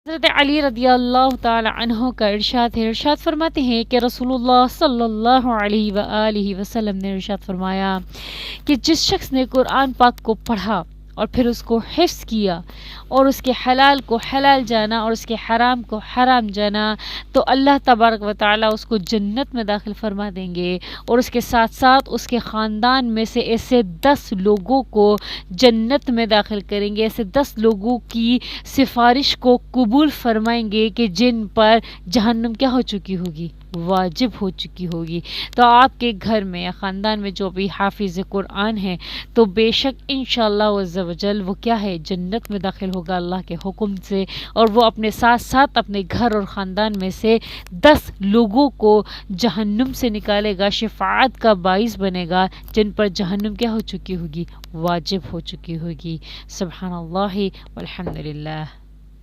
हज़रत अली रदियल्लाहु ताला अन्हो का इरशाद है, इरशाद फरमाते हैं कि रसूलुल्लाह सल्लल्लाहु अलैहि व आलिहि वसल्लम ने इरशाद फरमाया कि जिस शख्स ने कुरान पाक को पढ़ा और फिर उसको हिफ्ज़ किया और उसके हलाल को हलाल जाना और उसके हराम को हराम जाना, तो अल्लाह तबारक व ताला उसको जन्नत में दाखिल फरमा देंगे और उसके साथ साथ उसके ख़ानदान में से ऐसे 10 लोगों को जन्नत में दाखिल करेंगे। ऐसे 10 लोगों की सिफारिश को कबूल फरमाएंगे कि जिन पर जहन्नुम क्या हो चुकी होगी, वाजिब हो चुकी होगी। तो आपके घर में या ख़ानदान में जो भी हाफिज़ कुरान है, तो बेशक इंशाअल्लाह अज़्ज़ व जल वो क्या है, जन्नत में दाखिल होगा अल्लाह के हुक्म से, और वो अपने साथ साथ अपने घर और ख़ानदान में से 10 लोगों को जहन्नुम से निकालेगा, शिफाअत का बाइस बनेगा जिन पर जहन्नुम क्या हो चुकी होगी, वाजिब हो चुकी होगी। सुब्हानल्लाह वल्हम्दुलिल्लाह।